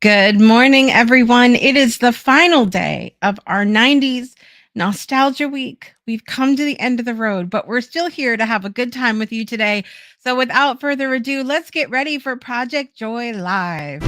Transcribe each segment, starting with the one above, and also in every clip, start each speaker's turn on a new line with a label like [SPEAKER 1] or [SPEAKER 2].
[SPEAKER 1] Good morning, everyone. It is the final day of our 90s Nostalgia Week. We've come to the end of the road, but we're still here to have a good time with you today. So, without further ado, let's get ready for Project Joy Live.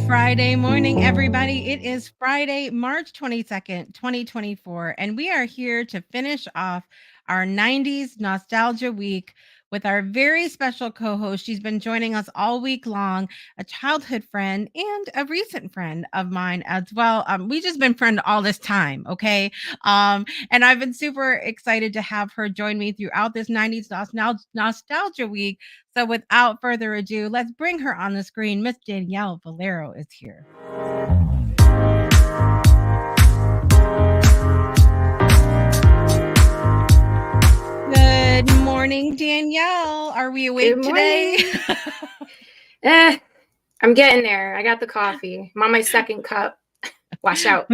[SPEAKER 1] Friday morning, everybody. It is Friday, March 22nd, 2024, and we are here to finish off our 90s Nostalgia Week with our very special co-host. She's been joining us all week long, a childhood friend and a recent friend of mine as well. We just been friends all this time, okay? And I've been super excited to have her join me throughout this 90s Nostalgia Week. So without further ado, let's bring her on the screen. Miss Danielle Valero is here. Good morning, Danielle. Are we awake today?
[SPEAKER 2] I'm getting there. I got the coffee. I'm on my second cup. Watch out.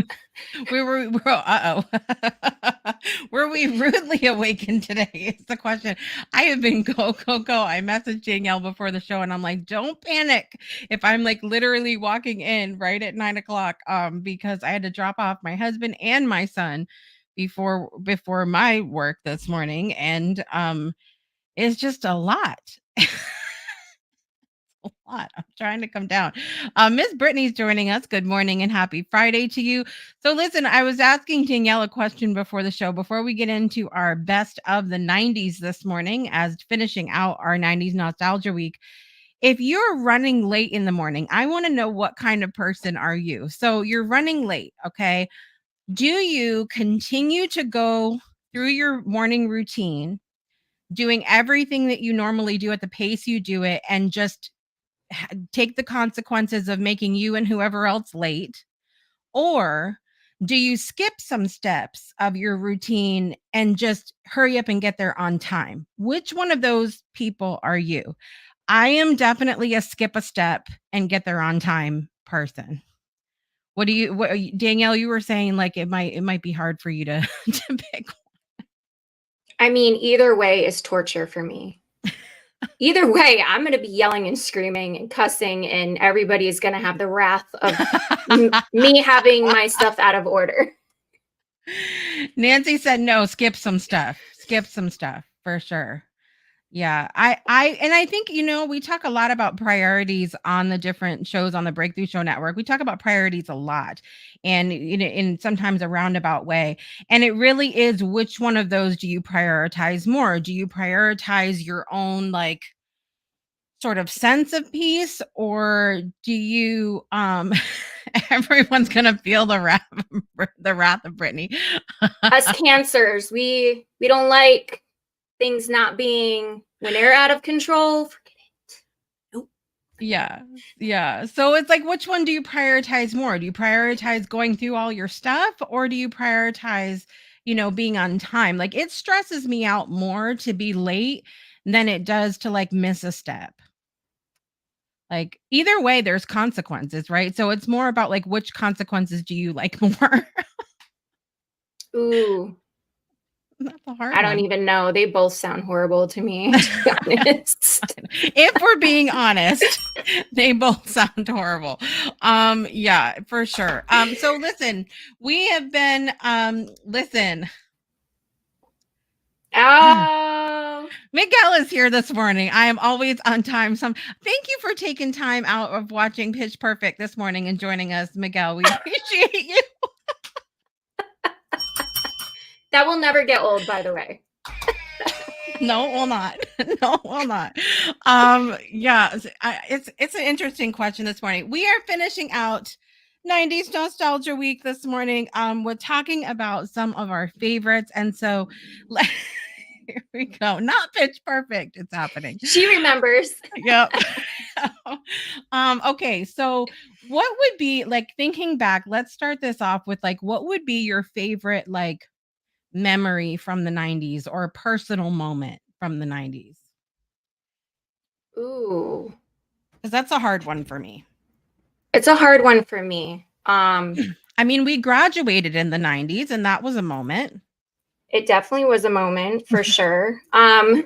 [SPEAKER 1] Were we rudely awakened today? Is the question. I have been go. I messaged Danielle before the show and I'm like, don't panic if I'm like literally walking in right at 9:00, because I had to drop off my husband and my son before my work this morning, and it's just a lot. I'm trying to come down. Miss Brittany's joining us. Good morning and happy Friday to you. So listen, I was asking Danielle a question before the show, before we get into our best of the 90s this morning, as finishing out our 90s Nostalgia Week. If you're running late in the morning, I want to know, what kind of person are you? So you're running late, okay? Do you continue to go through your morning routine, doing everything that you normally do at the pace you do it, and just take the consequences of making you and whoever else late? Or do you skip some steps of your routine and just hurry up and get there on time? Which one of those people are you? I am definitely a skip a step and get there on time person. What Danielle, you were saying like it might be hard for you to to pick.
[SPEAKER 2] I mean, either way is torture for me. Either way, I'm going to be yelling and screaming and cussing, and everybody is going to have the wrath of me having my stuff out of order.
[SPEAKER 1] Nancy said no, skip some stuff for sure. Yeah, I think, we talk a lot about priorities on the different shows on the Breakthrough Show Network. We talk about priorities a lot, and in sometimes a roundabout way. And it really is, which one of those do you prioritize more? Do you prioritize your own like sort of sense of peace, or do you everyone's gonna feel the wrath of Brittany?
[SPEAKER 2] Us cancers, we don't like things not being, when they're out of control, forget it. Nope.
[SPEAKER 1] Yeah. So it's like, which one do you prioritize more? Do you prioritize going through all your stuff, or do you prioritize, being on time? Like, it stresses me out more to be late than it does to like miss a step. Like, either way, there's consequences, right? So it's more about like, which consequences do you like more?
[SPEAKER 2] Ooh.
[SPEAKER 1] That's a hard
[SPEAKER 2] I don't even know. They both sound horrible to me, to be honest.
[SPEAKER 1] If we're being honest, they both sound horrible. Yeah, for sure. So listen, we have been listen.
[SPEAKER 2] Oh,
[SPEAKER 1] Miguel is here this morning. I am always on time. Thank you for taking time out of watching Pitch Perfect this morning and joining us, Miguel. We appreciate you.
[SPEAKER 2] That will never get old, by the way.
[SPEAKER 1] No, it will not. No, will not. Yeah, it's an interesting question this morning. We are finishing out 90s Nostalgia Week this morning. We're talking about some of our favorites, and so here we go. Not Pitch Perfect. It's happening.
[SPEAKER 2] She remembers.
[SPEAKER 1] Yep. Okay, so what would be like thinking back? Let's start this off with like what would be your favorite like memory from the 90s or a personal moment from the 90s?
[SPEAKER 2] Ooh.
[SPEAKER 1] Because that's a hard one for me.
[SPEAKER 2] It's a hard one for me.
[SPEAKER 1] I mean, we graduated in the 90s and that was a moment.
[SPEAKER 2] It definitely was a moment for sure. I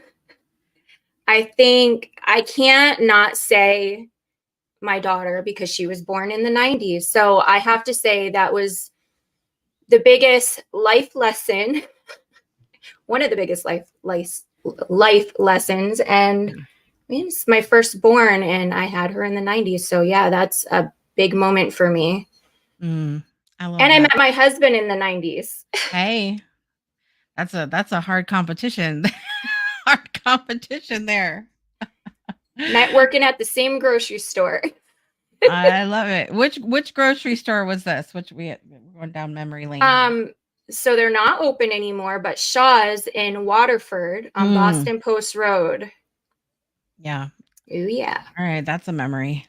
[SPEAKER 2] think I can't not say my daughter because she was born in the 90s. So I have to say that was the biggest life lesson, one of the biggest life lessons. And I mean, it's my firstborn and I had her in the 90s. So yeah, that's a big moment for me.
[SPEAKER 1] I love
[SPEAKER 2] and
[SPEAKER 1] that.
[SPEAKER 2] I met my husband in the 90s.
[SPEAKER 1] Hey, that's a hard competition. Hard competition there.
[SPEAKER 2] Met working at the same grocery store.
[SPEAKER 1] I love it. Which grocery store was this? Which we went down memory lane.
[SPEAKER 2] So they're not open anymore, but Shaw's in Waterford on Boston Post Road.
[SPEAKER 1] Yeah.
[SPEAKER 2] Ooh, yeah.
[SPEAKER 1] All right, that's a memory.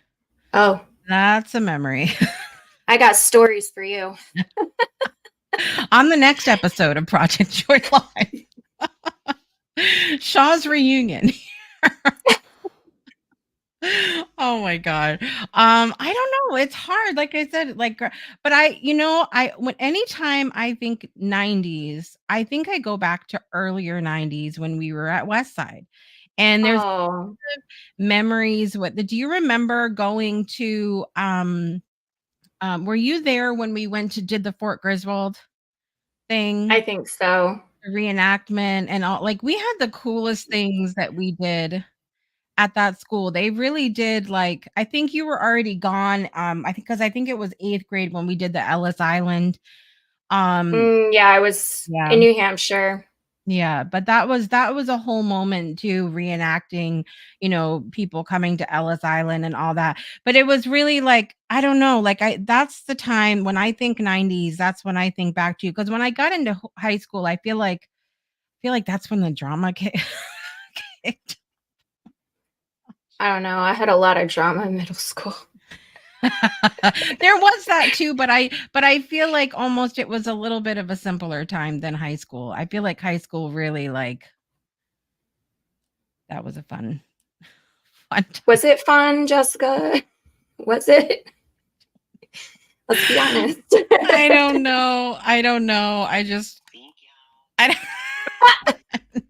[SPEAKER 2] Oh,
[SPEAKER 1] that's a memory.
[SPEAKER 2] I got stories for you.
[SPEAKER 1] On the next episode of Project Joy Live. Shaw's reunion. Oh my god. I don't know, it's hard, like I said, like, but when anytime I think 90s, I think I go back to earlier 90s when we were at West Side. And there's memories. Do you remember going to were you there when we did the Fort Griswold thing?
[SPEAKER 2] I think so.
[SPEAKER 1] The reenactment and all, like we had the coolest things that we did at that school. They really did. Like, I think you were already gone. I think it was 8th grade when we did the Ellis Island.
[SPEAKER 2] Yeah, I was in New Hampshire.
[SPEAKER 1] Yeah, but that was a whole moment too, reenacting, people coming to Ellis Island and all that. But it was really like, I don't know, like that's the time when I think 90s, that's when I think back to, because when I got into high school, I feel like that's when the drama kicked.
[SPEAKER 2] I don't know. I had a lot of drama in middle school.
[SPEAKER 1] There was that too, but I feel like almost it was a little bit of a simpler time than high school. I feel like high school really that was a fun time.
[SPEAKER 2] Was it fun, Jessica? Was it? Let's be honest.
[SPEAKER 1] I don't know. I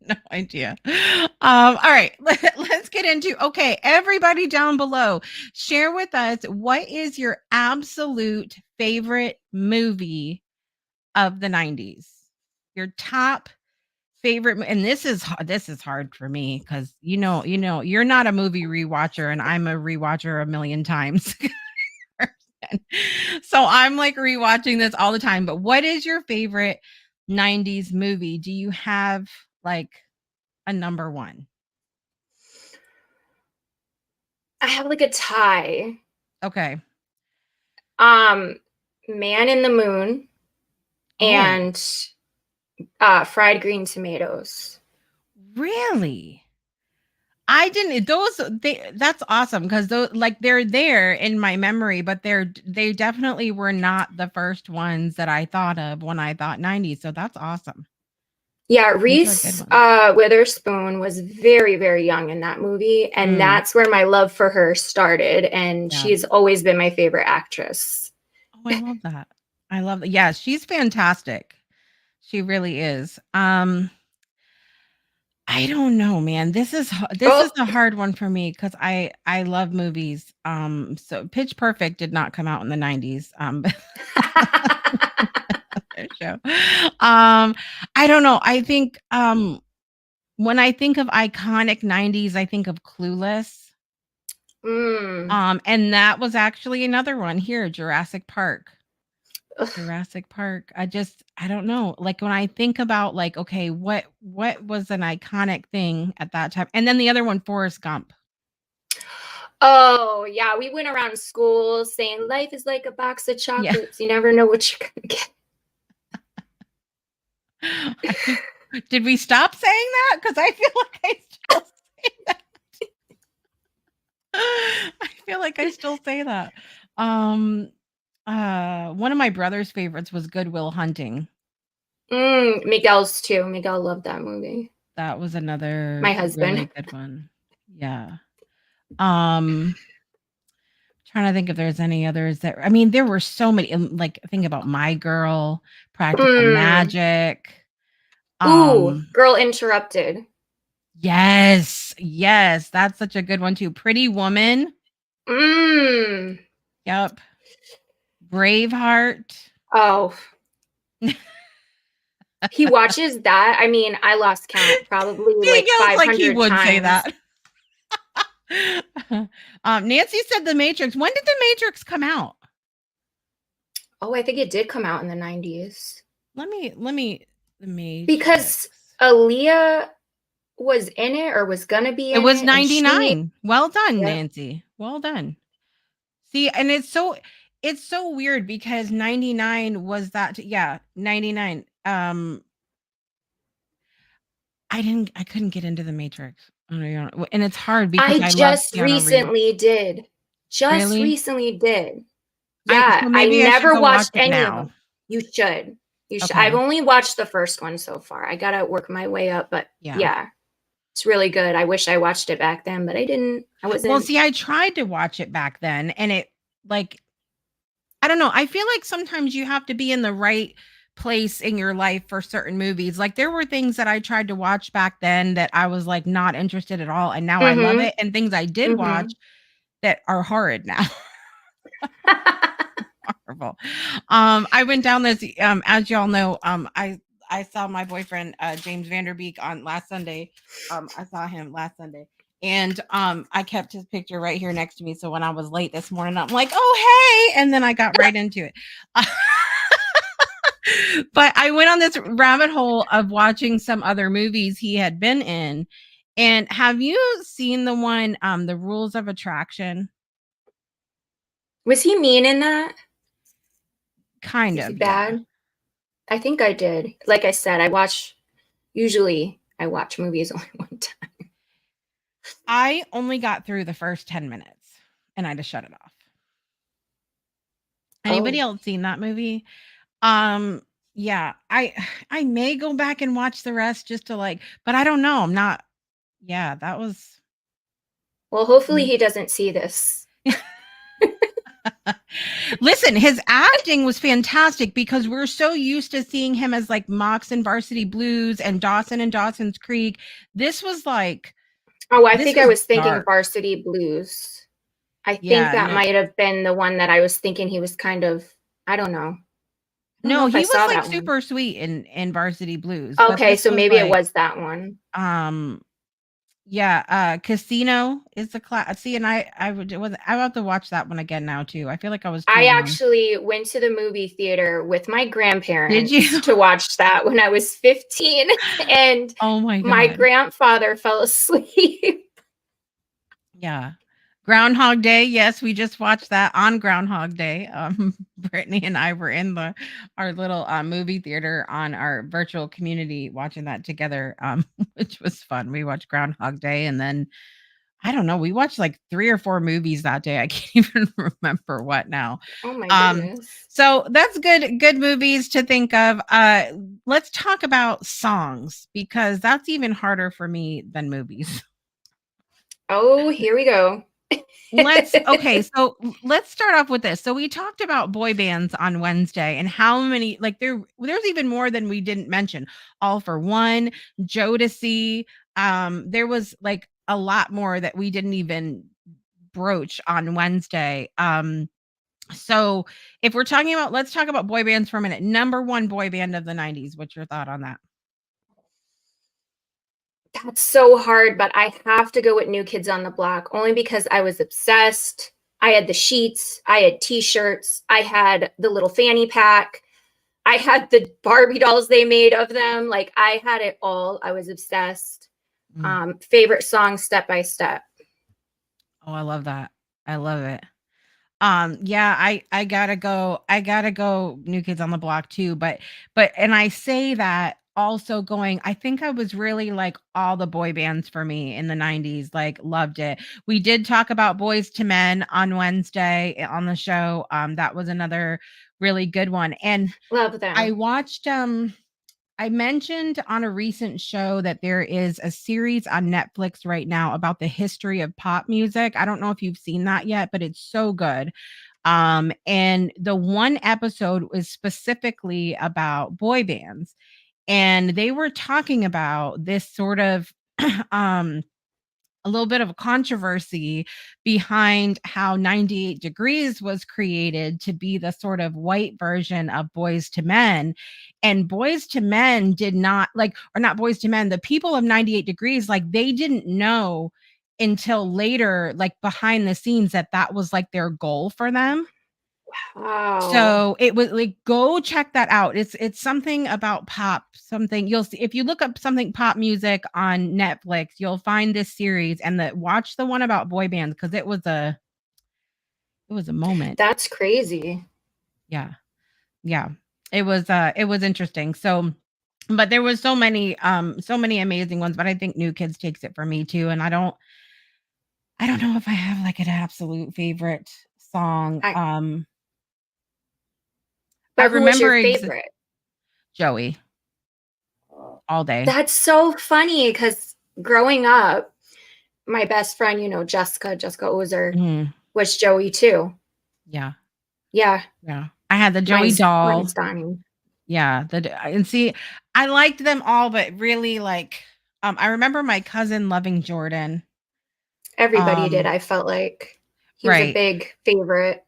[SPEAKER 1] no idea. All right, let's get into, okay, everybody down below, share with us, what is your absolute favorite movie of the 90s? Your top favorite, and this is hard for me because you're not a movie rewatcher and I'm a rewatcher a million times. So I'm like rewatching this all the time. But what is your favorite 90s movie? Do you have like a number one?
[SPEAKER 2] I have like a tie.
[SPEAKER 1] Okay.
[SPEAKER 2] Man in the Moon and Fried Green Tomatoes.
[SPEAKER 1] Really? I didn't, that's awesome because they're there in my memory, but they definitely were not the first ones that I thought of when I thought 90s. So that's awesome.
[SPEAKER 2] Yeah, Reese Witherspoon was very, very young in that movie. And that's where my love for her started. And she's always been my favorite actress.
[SPEAKER 1] Oh, I love that. I love that. Yeah, she's fantastic. She really is. I don't know, man. This is a hard one for me because I love movies. So Pitch Perfect did not come out in the 90s. Show. I don't know. I think when I think of iconic 90s, I think of Clueless. And that was actually another one here, Jurassic Park. Jurassic Park. I don't know. Like when I think about like, okay, what was an iconic thing at that time? And then the other one, Forrest Gump.
[SPEAKER 2] Oh, yeah, we went around school saying life is like a box of
[SPEAKER 1] Yeah.
[SPEAKER 2] chocolates. You never know what you're gonna get.
[SPEAKER 1] I think did we stop saying that? Because I feel like I still say that. I feel like I still say that. One of my brother's favorites was Good Will Hunting.
[SPEAKER 2] Miguel's too. Miguel loved that movie.
[SPEAKER 1] That was another
[SPEAKER 2] My husband.
[SPEAKER 1] really good one. Yeah. Um Trying to think if there's any others that I mean, there were so many, like, think about My Girl, Practical
[SPEAKER 2] Mm.
[SPEAKER 1] Magic.
[SPEAKER 2] Ooh,
[SPEAKER 1] Um,
[SPEAKER 2] Girl Interrupted.
[SPEAKER 1] yes, that's such a good one too. Pretty Woman.
[SPEAKER 2] Mm.
[SPEAKER 1] Yep. Braveheart.
[SPEAKER 2] Oh, he watches that. I mean, I lost count, probably like
[SPEAKER 1] Danielle's like he
[SPEAKER 2] 500
[SPEAKER 1] would say
[SPEAKER 2] times.
[SPEAKER 1] that. Nancy said The Matrix. When did The Matrix come out?
[SPEAKER 2] Oh, I think it did come out in the 90s.
[SPEAKER 1] Let me The Matrix.
[SPEAKER 2] Because Aaliyah was in it or was gonna be
[SPEAKER 1] It
[SPEAKER 2] in
[SPEAKER 1] was
[SPEAKER 2] it, and she
[SPEAKER 1] 99. Well done,
[SPEAKER 2] yeah.
[SPEAKER 1] Nancy. Well done. See, and it's so weird because 99 was that yeah, 99. I couldn't get into The Matrix. And it's hard because
[SPEAKER 2] I
[SPEAKER 1] I love
[SPEAKER 2] just
[SPEAKER 1] Keanu Reeves.
[SPEAKER 2] recently did. Just
[SPEAKER 1] Really?
[SPEAKER 2] recently did.
[SPEAKER 1] I
[SPEAKER 2] Yeah,
[SPEAKER 1] so
[SPEAKER 2] I
[SPEAKER 1] maybe I should
[SPEAKER 2] never
[SPEAKER 1] go watch
[SPEAKER 2] watched
[SPEAKER 1] it
[SPEAKER 2] any of
[SPEAKER 1] now.
[SPEAKER 2] them. You should. You should. I've
[SPEAKER 1] Okay.
[SPEAKER 2] only watched the first one so far. I gotta work my way up, but
[SPEAKER 1] Yeah.
[SPEAKER 2] yeah, it's really good. I wish I watched it back then, but I didn't. I
[SPEAKER 1] Well,
[SPEAKER 2] wasn't.
[SPEAKER 1] see, I tried to watch it back then and it like I don't know. I feel like sometimes you have to be in the right place in your life for certain movies. Like there were things that I tried to watch back then that I was like not interested at all and now I love
[SPEAKER 2] Mm-hmm.
[SPEAKER 1] it and things I did watch
[SPEAKER 2] Mm-hmm.
[SPEAKER 1] that are horrid now. Horrible. I went down this as y'all know, I saw my boyfriend James Vanderbeek on last Sunday. I saw him last Sunday. And I kept his picture right here next to me. So when I was late this morning, I'm like, oh hey, and then I got right into it. But I went on this rabbit hole of watching some other movies he had been in. And have you seen the one, The Rules of Attraction?
[SPEAKER 2] Was he mean in that?
[SPEAKER 1] Kind
[SPEAKER 2] Was he
[SPEAKER 1] of, yeah.
[SPEAKER 2] bad? I think I did. Like I said, usually I watch movies only one time.
[SPEAKER 1] I only got through the first 10 minutes and I just shut it off. Anybody
[SPEAKER 2] Oh,
[SPEAKER 1] else seen that movie? Um, yeah, I may go back and watch the rest just to like, but I don't know. I'm not. Yeah, that was.
[SPEAKER 2] well, hopefully he doesn't see this.
[SPEAKER 1] Listen, his acting was fantastic because we're so used to seeing him as like Mox in Varsity Blues and Dawson in Dawson's Creek. This was like
[SPEAKER 2] Oh, I
[SPEAKER 1] this
[SPEAKER 2] think I
[SPEAKER 1] was
[SPEAKER 2] was thinking
[SPEAKER 1] dark.
[SPEAKER 2] Varsity Blues. I think
[SPEAKER 1] Yeah,
[SPEAKER 2] that
[SPEAKER 1] no,
[SPEAKER 2] might have been the one that I was thinking he was kind of, I don't know. I don't know
[SPEAKER 1] no,
[SPEAKER 2] if I
[SPEAKER 1] he was
[SPEAKER 2] saw
[SPEAKER 1] like
[SPEAKER 2] that one.
[SPEAKER 1] super sweet in Varsity Blues, but
[SPEAKER 2] Okay,
[SPEAKER 1] this
[SPEAKER 2] so
[SPEAKER 1] was
[SPEAKER 2] maybe it
[SPEAKER 1] like
[SPEAKER 2] was that one.
[SPEAKER 1] um yeah, Casino is the class. See, and I would was I have to watch that one again now too. I feel like I was too
[SPEAKER 2] I
[SPEAKER 1] young.
[SPEAKER 2] actually went to the movie theater with my
[SPEAKER 1] Did
[SPEAKER 2] grandparents
[SPEAKER 1] you?
[SPEAKER 2] to watch that when I was 15, and
[SPEAKER 1] Oh my
[SPEAKER 2] my
[SPEAKER 1] god.
[SPEAKER 2] grandfather fell asleep.
[SPEAKER 1] Yeah. Groundhog Day. Yes, we just watched that on Groundhog Day. Brittany and I were in our little movie theater on our virtual community watching that together, which was fun. We watched Groundhog Day and then I don't know, we watched like 3 or 4 movies that day. I can't even remember what now.
[SPEAKER 2] Oh my
[SPEAKER 1] Um,
[SPEAKER 2] goodness.
[SPEAKER 1] so that's good movies to think of. Let's talk about songs because that's even harder for me than movies.
[SPEAKER 2] Oh, here we go.
[SPEAKER 1] Let's start off with this. So we talked about boy bands on Wednesday and how many like there's even more than we didn't mention. All for One, Jodeci, there was like a lot more that we didn't even broach on Wednesday. So if we're talking about let's talk about boy bands for a minute. Number 1 boy band of the 90s. What's your thought on that?
[SPEAKER 2] That's so hard, but I have to go with New Kids on the Block only because I was obsessed. I had the sheets, I had t-shirts, I had the little fanny pack, I had the Barbie dolls they made of them. Like I had it all. I was obsessed. Favorite song, Step by Step.
[SPEAKER 1] Oh, I love that. I love it. Yeah, I gotta go New Kids on the Block too, but and I say that also going, I think I was really like all the boy bands for me in the 90s, like loved it. We did talk about Boys to Men on Wednesday on the show. That was another really good one. And
[SPEAKER 2] Love
[SPEAKER 1] I
[SPEAKER 2] them.
[SPEAKER 1] watched I mentioned on a recent show that there is a series on Netflix right now about the history of pop music. I don't know if you've seen that yet, but it's so good. And the one episode was specifically about boy bands, and they were talking about this sort of um a little bit of a controversy behind how 98 Degrees was created to be the sort of white version of Boys to Men. And Boys to Men did not like, or not Boys to Men, the people of 98 Degrees, like they didn't know until later, like behind the scenes, that that was like their goal for them.
[SPEAKER 2] Wow.
[SPEAKER 1] So it was like, go check that out. It's something about pop, something you'll see if you look up something pop music on Netflix, you'll find this series, and watch the one about boy bands because it was a moment.
[SPEAKER 2] That's crazy.
[SPEAKER 1] Yeah. Yeah. It was interesting. So but there was so many amazing ones, but I think New Kids takes it for me too. And I don't know if I have like an absolute favorite song.
[SPEAKER 2] I,
[SPEAKER 1] I
[SPEAKER 2] but who was your
[SPEAKER 1] remember
[SPEAKER 2] favorite?
[SPEAKER 1] Joey all day.
[SPEAKER 2] That's so funny because growing up, my best friend, Jessica Ozer,
[SPEAKER 1] Mhm.
[SPEAKER 2] was Joey too.
[SPEAKER 1] Yeah.
[SPEAKER 2] Yeah.
[SPEAKER 1] Yeah. I had the Joey
[SPEAKER 2] Mine's
[SPEAKER 1] doll.
[SPEAKER 2] Donnie.
[SPEAKER 1] Yeah, and see, I liked them all, but really, like, I remember my cousin loving Jordan.
[SPEAKER 2] Everybody did,
[SPEAKER 1] Um,
[SPEAKER 2] I felt like. He was a
[SPEAKER 1] right.
[SPEAKER 2] big favorite.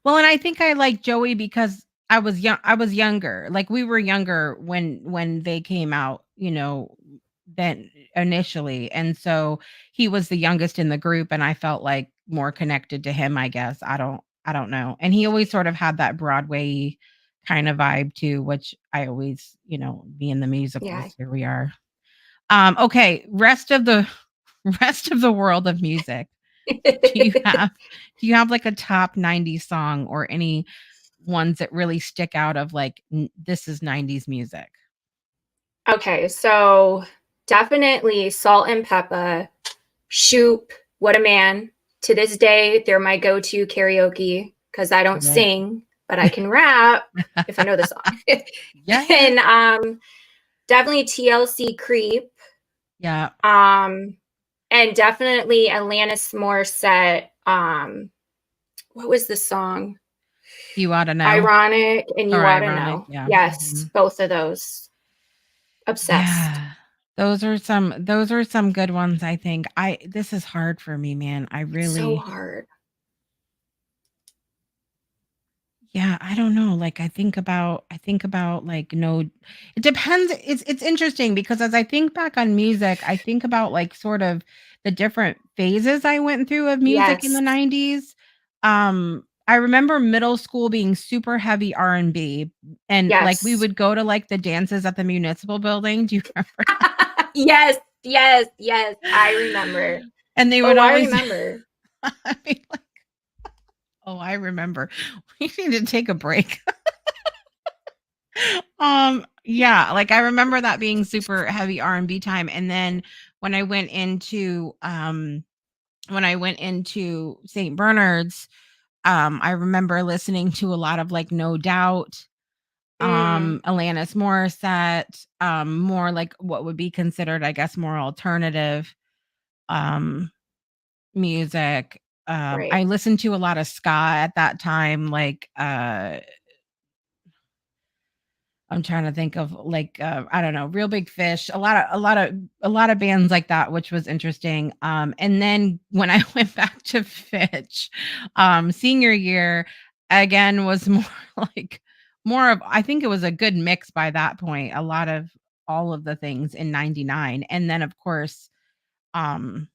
[SPEAKER 1] Well, and I think I liked Joey because I was younger. Like, we were younger when they came out, than initially, and so he was the youngest in the group, and I felt, like, more connected to him, I guess. I don't know, and he always sort of had that Broadway kind of vibe too, which I always, being the
[SPEAKER 2] Yeah.
[SPEAKER 1] musicals, here we are. Okay, rest of the world of music. Do you have like a top 90s song or any ones that really stick out of like this is 90s music?
[SPEAKER 2] Okay, so definitely Salt and Peppa, Shoop, What a Man. To this day, they're my go-to karaoke because I don't
[SPEAKER 1] Love it.
[SPEAKER 2] sing, but I can rap if I know the song.
[SPEAKER 1] Yeah.
[SPEAKER 2] And definitely TLC Creep.
[SPEAKER 1] Yeah.
[SPEAKER 2] And definitely Alanis Morissette. What was the song?
[SPEAKER 1] You ought to know.
[SPEAKER 2] Ironic and
[SPEAKER 1] Or
[SPEAKER 2] You Oughta
[SPEAKER 1] ironic.
[SPEAKER 2] Know.
[SPEAKER 1] Yeah.
[SPEAKER 2] Yes,
[SPEAKER 1] Mhm.
[SPEAKER 2] both of those. Obsessed.
[SPEAKER 1] Yeah. Those are some good ones, I think. This is hard for me, man. I
[SPEAKER 2] It's so
[SPEAKER 1] really
[SPEAKER 2] hard.
[SPEAKER 1] Yeah, I don't know, like, I think about, like, no it depends, it's interesting because as I think back on music, I think about, like, sort of the different phases I went through of music in
[SPEAKER 2] Yes.
[SPEAKER 1] the 90s. I remember middle school being super heavy R&B, and, like, we
[SPEAKER 2] Yes.
[SPEAKER 1] would go to, like, the dances at the municipal building, do you remember that?
[SPEAKER 2] Yes. Yes. Yes. I remember.
[SPEAKER 1] And they would
[SPEAKER 2] Oh, I
[SPEAKER 1] always
[SPEAKER 2] remember.
[SPEAKER 1] I mean, like oh, I remember. We need to take a break. Yeah, like, I remember that being super heavy R&B time, and then when I went into, St. Bernard's, I remember listening to a lot of, like, No Doubt,
[SPEAKER 2] Mm,
[SPEAKER 1] Alanis Morissette, more like what would be considered, I guess, more alternative, um, music. I
[SPEAKER 2] right.
[SPEAKER 1] listened to a lot of ska at that time, like, I'm trying to think of like, I don't know, Real Big Fish, a lot of bands like that, which was interesting. And then when I went back to Fitch, senior year, again was more like more of I think it was a good mix by that point, a lot of all of the things in 99. And then of course, um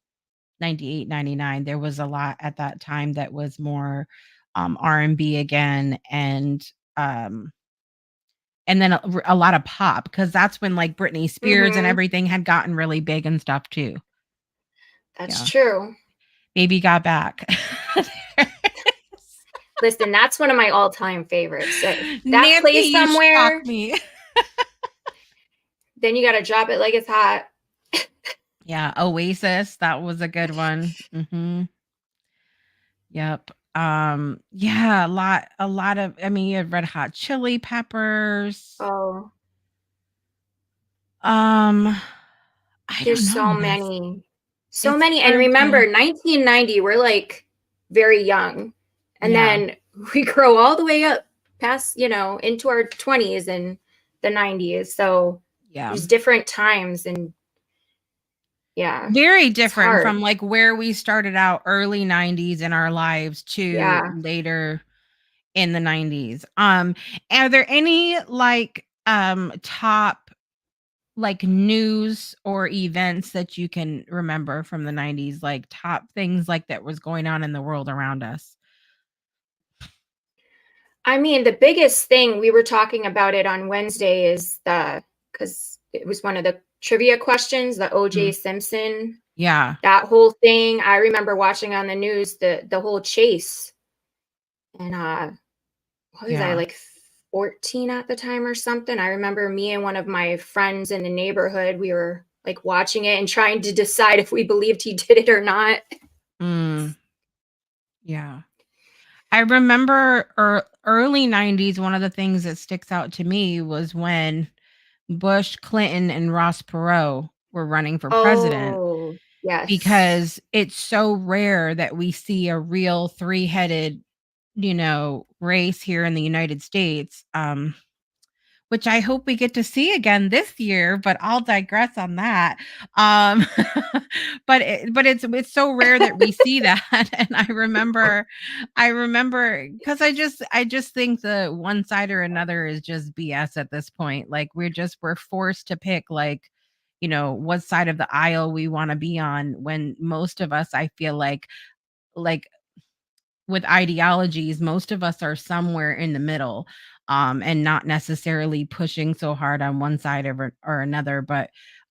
[SPEAKER 1] 98, 99. There was a lot at that time that was more R&B again, um and then a lot of pop, because that's when like Britney Spears and
[SPEAKER 2] Mhm.
[SPEAKER 1] everything had gotten really big and stuff too.
[SPEAKER 2] That's
[SPEAKER 1] Yeah.
[SPEAKER 2] true.
[SPEAKER 1] Baby Got Back.
[SPEAKER 2] Listen, that's one of my all-time favorites. So if that
[SPEAKER 1] Nancy,
[SPEAKER 2] plays
[SPEAKER 1] you shock
[SPEAKER 2] somewhere,
[SPEAKER 1] me.
[SPEAKER 2] then you gotta drop it like it's hot.
[SPEAKER 1] Yeah, Oasis, that was a good one. Yep. Yeah, a lot of, I mean, you had Red Hot Chili Peppers.
[SPEAKER 2] Oh,
[SPEAKER 1] Um, I don't
[SPEAKER 2] there's so
[SPEAKER 1] know. There's
[SPEAKER 2] many. So
[SPEAKER 1] It's
[SPEAKER 2] many. And
[SPEAKER 1] hard to.
[SPEAKER 2] remember, 1990, we're like very young. And
[SPEAKER 1] Yeah,
[SPEAKER 2] then we grow all the way up past, into our 20s and the 90s. So
[SPEAKER 1] yeah.
[SPEAKER 2] there's different times and yeah,
[SPEAKER 1] Very
[SPEAKER 2] it's
[SPEAKER 1] different
[SPEAKER 2] hard.
[SPEAKER 1] from like where we started out early 90s in our lives to
[SPEAKER 2] Yeah.
[SPEAKER 1] later in the 90s. Are there any like top like news or events that you can remember from the 90s, like top things like that was going on in the world around us?
[SPEAKER 2] I mean, the biggest thing we were talking about it on Wednesday is because it was one of the trivia questions, the OJ
[SPEAKER 1] Mhm.
[SPEAKER 2] Simpson,
[SPEAKER 1] Yeah.
[SPEAKER 2] that whole thing. I remember watching on the news the whole chase. And what was I
[SPEAKER 1] Yeah.
[SPEAKER 2] like 14 at the time or something? I remember me and one of my friends in the neighborhood, we were like watching it and trying to decide if we believed he did it or not.
[SPEAKER 1] Mm, yeah. I remember early 90s, one of the things that sticks out to me was when Bush, Clinton, and Ross Perot were running for president,
[SPEAKER 2] Oh, yes.
[SPEAKER 1] because it's so rare that we see a real three-headed, race here in the United States. Which I hope we get to see again this year, but I'll digress on that. Um, but it's so rare that we see that, and I remember because I just think the one side or another is just BS at this point. Like we're forced to pick like what side of the aisle we want to be on, when most of us, I feel like with ideologies, most of us are somewhere in the middle, and not necessarily pushing so hard on one side or another.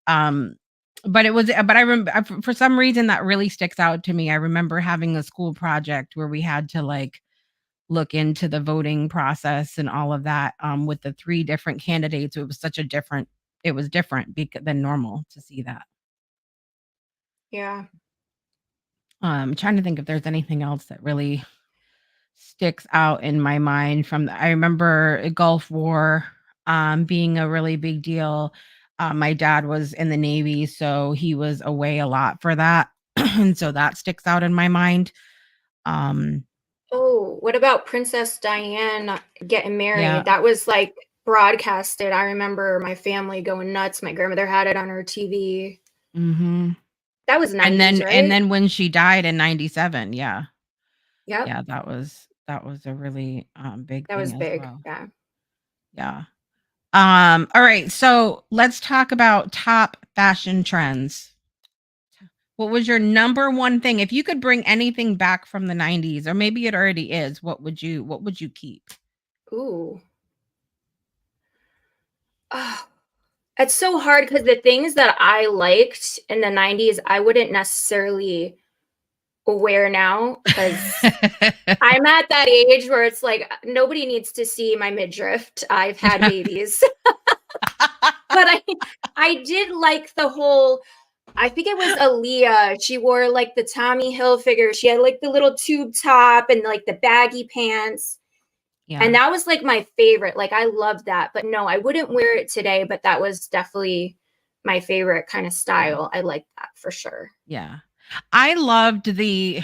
[SPEAKER 1] Um, but I remember for some reason that really sticks out to me. I remember having a school project where we had to like look into the voting process and all of that, with the three different candidates. It was different than normal to see that.
[SPEAKER 2] Yeah.
[SPEAKER 1] Trying to think if there's anything else that really sticks out in my mind I remember a Gulf War being a really big deal. My dad was in the Navy, so he was away a lot for that. And so that sticks out in my mind. Um
[SPEAKER 2] Oh, what about Princess Diane getting
[SPEAKER 1] yeah.
[SPEAKER 2] married? That was like broadcasted. I remember my family going nuts. My grandmother had it on her TV.
[SPEAKER 1] Mhm.
[SPEAKER 2] That was
[SPEAKER 1] And
[SPEAKER 2] 90s,
[SPEAKER 1] then and
[SPEAKER 2] right?
[SPEAKER 1] then when she died in 97, yeah.
[SPEAKER 2] Yep.
[SPEAKER 1] Yeah, that was a really big
[SPEAKER 2] That was
[SPEAKER 1] thing as
[SPEAKER 2] big.
[SPEAKER 1] well.
[SPEAKER 2] Yeah.
[SPEAKER 1] Yeah. All right, so let's talk about top fashion trends. What was your number one thing? If you could bring anything back from the 90s, or maybe it already is, what would you keep?
[SPEAKER 2] Ooh. Oh, it's so hard because the things that I liked in the 90s, I wouldn't necessarily wear now because I'm at that age where it's like nobody needs to see my midriff. I've had babies. But I did like the whole, I think it was Aaliyah. She wore like the Tommy Hilfiger. She had like the little tube top and like the baggy pants. And
[SPEAKER 1] Yeah.
[SPEAKER 2] that was like my favorite. Like I loved that. But no, I wouldn't wear it today, but that was definitely my favorite kind of
[SPEAKER 1] Yeah.
[SPEAKER 2] style. I like that for sure.
[SPEAKER 1] Yeah. I loved the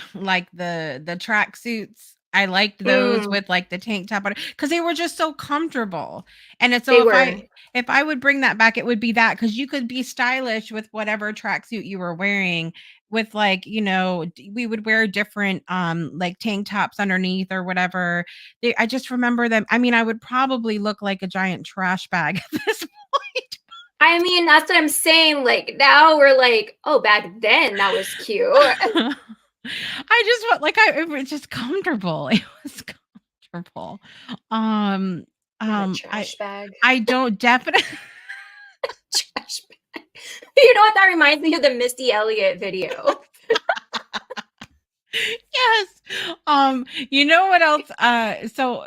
[SPEAKER 1] track suits. I liked those
[SPEAKER 2] Mm,
[SPEAKER 1] with like the tank top on it because they were just so comfortable. And so
[SPEAKER 2] they
[SPEAKER 1] if
[SPEAKER 2] were.
[SPEAKER 1] I would bring that back, it would be that, because you could be stylish with whatever tracksuit you were wearing, with like, we would wear different like tank tops underneath or whatever. I just remember them. I mean, I would probably look like a giant trash bag at this point.
[SPEAKER 2] I mean, that's what I'm saying. Like now we're like, oh, back then that was cute.
[SPEAKER 1] I just felt like it was just comfortable. It was comfortable. Um,
[SPEAKER 2] Not a
[SPEAKER 1] I
[SPEAKER 2] trash bag.
[SPEAKER 1] I don't definitely.
[SPEAKER 2] Trash bag. You know what? That reminds me of the Missy Elliott video.
[SPEAKER 1] Yes. You know what else? So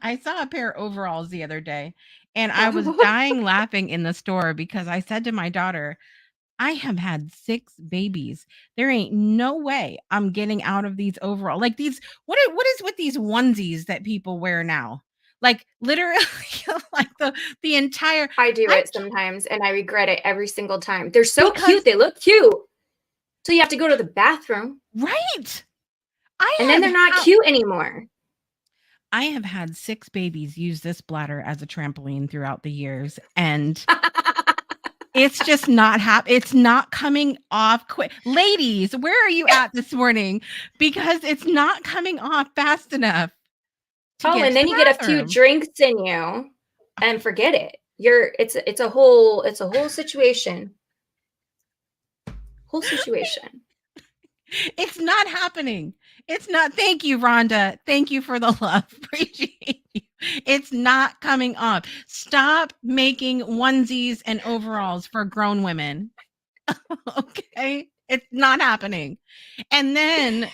[SPEAKER 1] I saw a pair of overalls the other day, and I was dying laughing in the store because I said to my daughter, I have had 6 babies. There ain't no way I'm getting out of these overall. Like these what is with these onesies that people wear now? Like literally like the entire
[SPEAKER 2] I do
[SPEAKER 1] I
[SPEAKER 2] it sometimes and I regret it every single time. They're so
[SPEAKER 1] because
[SPEAKER 2] cute. They look cute. So you have to go to the bathroom
[SPEAKER 1] right.
[SPEAKER 2] and then they're not cute anymore.
[SPEAKER 1] I have had 6 babies use this bladder as a trampoline throughout the years, and it's just not it's not coming off quick. Ladies, where are you at this morning? Because it's not coming off fast enough to
[SPEAKER 2] Oh,
[SPEAKER 1] get
[SPEAKER 2] and
[SPEAKER 1] to
[SPEAKER 2] then
[SPEAKER 1] the
[SPEAKER 2] you get a few
[SPEAKER 1] bathroom.
[SPEAKER 2] drinks in you and forget it. It's a whole situation. Whole situation.
[SPEAKER 1] It's not happening. It's not. Thank you, Rhonda. Thank you for the love. Appreciate you. It's not coming off. Stop making onesies and overalls for grown women. Okay? It's not happening. And then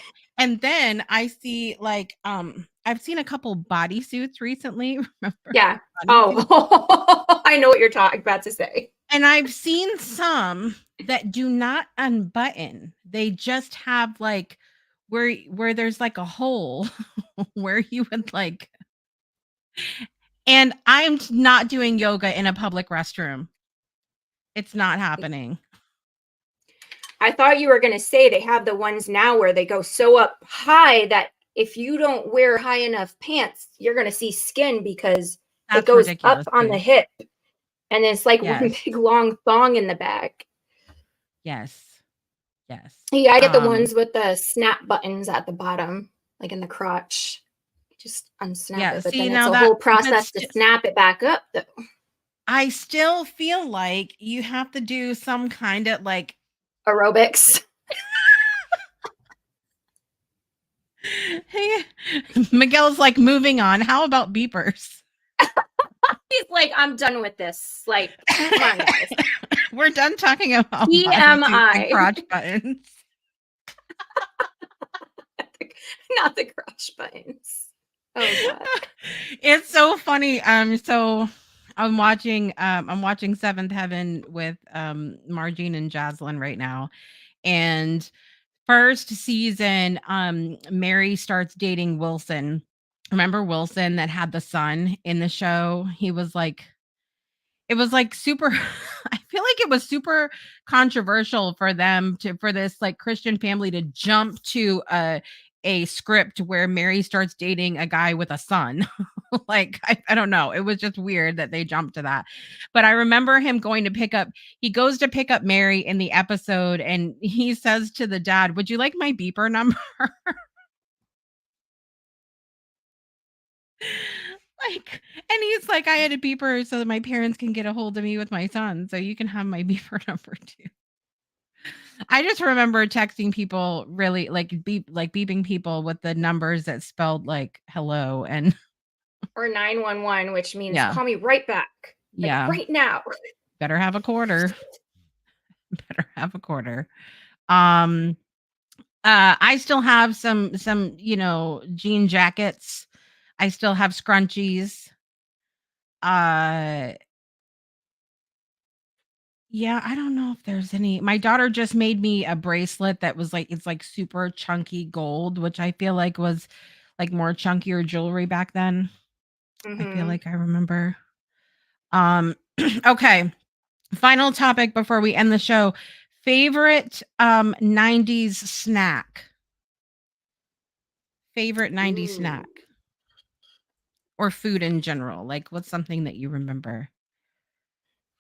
[SPEAKER 1] I see like I've seen a couple bodysuits recently. Remember?
[SPEAKER 2] Yeah.
[SPEAKER 1] Bodysuits?
[SPEAKER 2] Oh, I know what you're about to say.
[SPEAKER 1] And I've seen some that do not unbutton. They just have like where there's like a hole where you would like, and I'm not doing yoga in a public restroom. It's not happening.
[SPEAKER 2] I thought you were going to say they have the ones now where they go so up high that if you don't wear high enough pants, you're going to see skin because it
[SPEAKER 1] That's
[SPEAKER 2] goes up
[SPEAKER 1] ridiculous
[SPEAKER 2] on the
[SPEAKER 1] too.
[SPEAKER 2] hip and it's like one
[SPEAKER 1] Yes.
[SPEAKER 2] big long thong in the back.
[SPEAKER 1] Yes. Yes.
[SPEAKER 2] Yeah, I get the ones with the snap buttons at the bottom, like in the crotch. You just unsnap
[SPEAKER 1] Yeah,
[SPEAKER 2] it, but
[SPEAKER 1] see
[SPEAKER 2] then it's
[SPEAKER 1] now
[SPEAKER 2] a
[SPEAKER 1] that
[SPEAKER 2] whole process to snap it back up, though.
[SPEAKER 1] I still feel like you have to do some kind of like
[SPEAKER 2] Aerobics.
[SPEAKER 1] hey, Miguel's like moving on. How about beepers?
[SPEAKER 2] He's like, I'm done with this. Like, come on, guys.
[SPEAKER 1] We're done talking about bodysuits and
[SPEAKER 2] TMI.
[SPEAKER 1] crotch buttons.
[SPEAKER 2] Not the crotch buttons. Oh god.
[SPEAKER 1] It's so funny. So I'm watching Seventh Heaven with Margine and Jaslyn right now. And first season, Mary starts dating Wilson. Remember Wilson that had the son in the show? He was like, it was like super I feel like it was super controversial for them to for this like Christian family to jump to a script where Mary starts dating a guy with a son. Like I don't know. It was just weird that they jumped to that. But I remember him going to pick up he goes to pick up Mary in the episode and he says to the dad, "Would you like my beeper number?" Like, and he's like, "I had a beeper so that my parents can get a hold of me with my son, so you can have my beeper number too." I just remember texting people really like beeping people with the numbers that spelled like hello and
[SPEAKER 2] Or 911, which means
[SPEAKER 1] yeah.
[SPEAKER 2] call me right back. Like
[SPEAKER 1] Yeah.
[SPEAKER 2] right now.
[SPEAKER 1] Better have a quarter. Better have a quarter. Um I still have some, jean jackets. I still have scrunchies. Uh Yeah, I don't know if there's any. My daughter just made me a bracelet that was like it's like super chunky gold, which I feel like was like more chunkier jewelry back then. I feel
[SPEAKER 2] Mm-hmm.
[SPEAKER 1] like I remember. Um okay, final topic before we end the show. Favorite 90s snack. Favorite 90s
[SPEAKER 2] Ooh.
[SPEAKER 1] snack or food in general. Like what's something that you remember